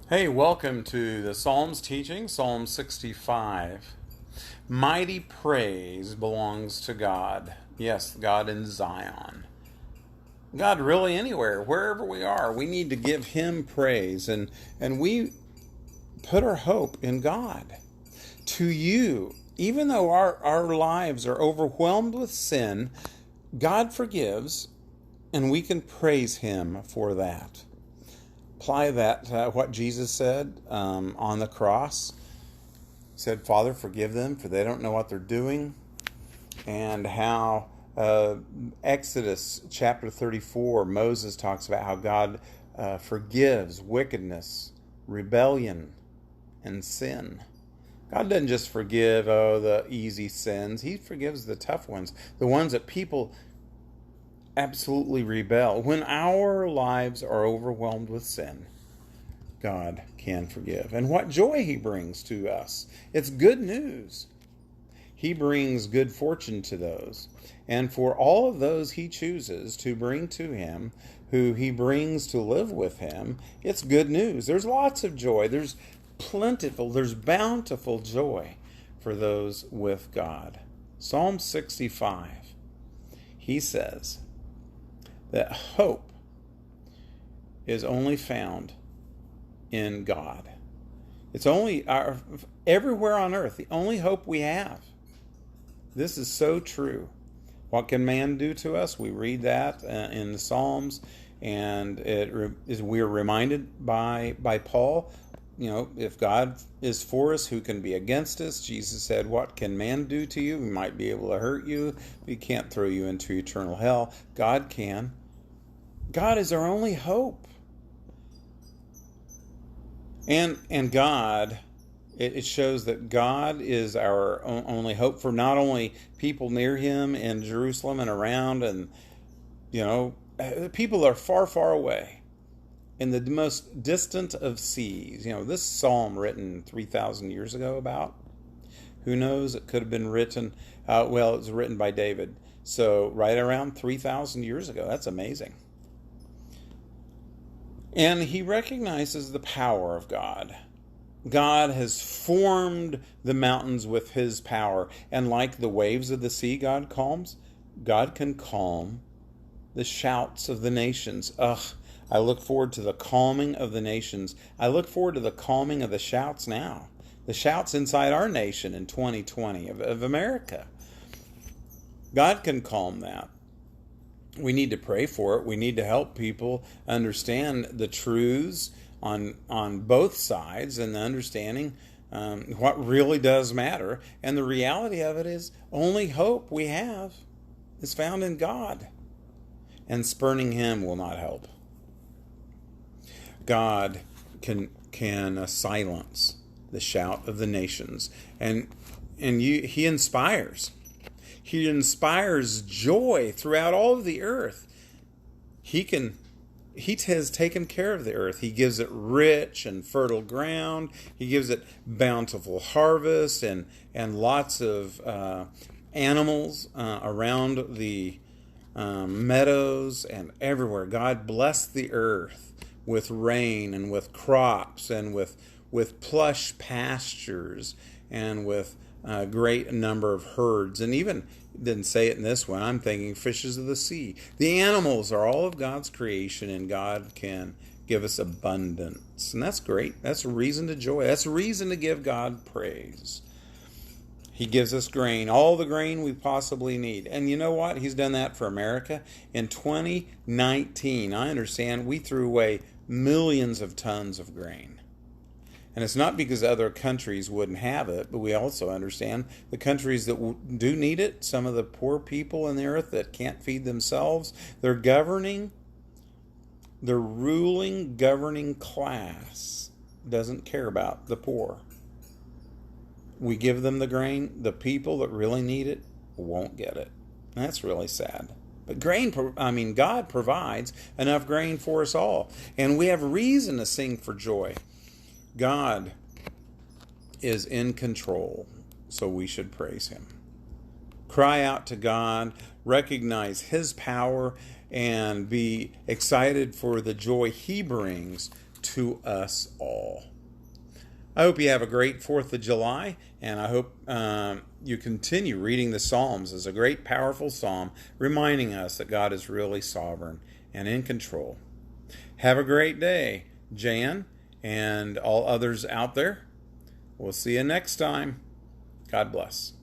Hey, welcome to the Psalms teaching, Psalm 65. Mighty praise belongs to God. Yes, God in Zion. God really anywhere, wherever we are, we need to give Him praise. And we put our hope in God. To you, even though our lives are overwhelmed with sin, God forgives, and we can praise Him for that. Apply that to what Jesus said on the cross. He said, Father, forgive them, for they don't know what they're doing. And how Exodus chapter 34, Moses talks about how God forgives wickedness, rebellion, and sin. God doesn't just forgive, the easy sins. He forgives the tough ones, the ones that people absolutely rebel. When our lives are overwhelmed with sin, God can forgive. And what joy He brings to us. It's good news. He brings good fortune to those. And for all of those He chooses to bring to Him, who He brings to live with Him, it's good news. There's lots of joy. There's plentiful, there's bountiful joy for those with God. Psalm 65, he says that hope is only found in God. It's only everywhere on earth, the only hope we have. This is so true. What can man do to us? We read that in the Psalms, and we're reminded by Paul. You know, if God is for us, who can be against us? Jesus said, what can man do to you? He might be able to hurt you, but he can't throw you into eternal hell. God can. God is our only hope. And God, it shows that God is our only hope for not only people near Him in Jerusalem and around, and people are far, far away in the most distant of seas. This psalm written 3,000 years ago about, who knows, it could have been written, it was written by David. So right around 3,000 years ago. That's amazing. And he recognizes the power of God. God has formed the mountains with His power. And like the waves of the sea God calms, God can calm the shouts of the nations. I look forward to the calming of the nations. I look forward to the calming of the shouts now. The shouts inside our nation in 2020 of America. God can calm that. We need to pray for it. We need to help people understand the truths on both sides, and the understanding what really does matter. And the reality of it is, only hope we have is found in God. And spurning Him will not help. God can silence the shout of the nations, and He inspires. He inspires joy throughout all of the earth. He has taken care of the earth. He gives it rich and fertile ground. He gives it bountiful harvest and lots of animals around the meadows and everywhere. God blessed the earth with rain and with crops and with plush pastures and with a great number of herds. And even, didn't say it in this one, I'm thinking fishes of the sea. The animals are all of God's creation, and God can give us abundance. And that's great. That's a reason to joy. That's a reason to give God praise. He gives us grain, all the grain we possibly need. And you know what? He's done that for America. In 2019, I understand we threw away millions of tons of grain. And it's not because other countries wouldn't have it, but we also understand the countries that do need it, some of the poor people in the earth that can't feed themselves, the ruling governing class doesn't care about the poor. We give them the grain. The people that really need it won't get it. That's really sad. But God provides enough grain for us all. And we have reason to sing for joy. God is in control, so we should praise Him. Cry out to God, recognize His power, and be excited for the joy He brings to us all. I hope you have a great 4th of July, and I hope you continue reading the Psalms as a great, powerful psalm reminding us that God is really sovereign and in control. Have a great day, Jan, and all others out there. We'll see you next time. God bless.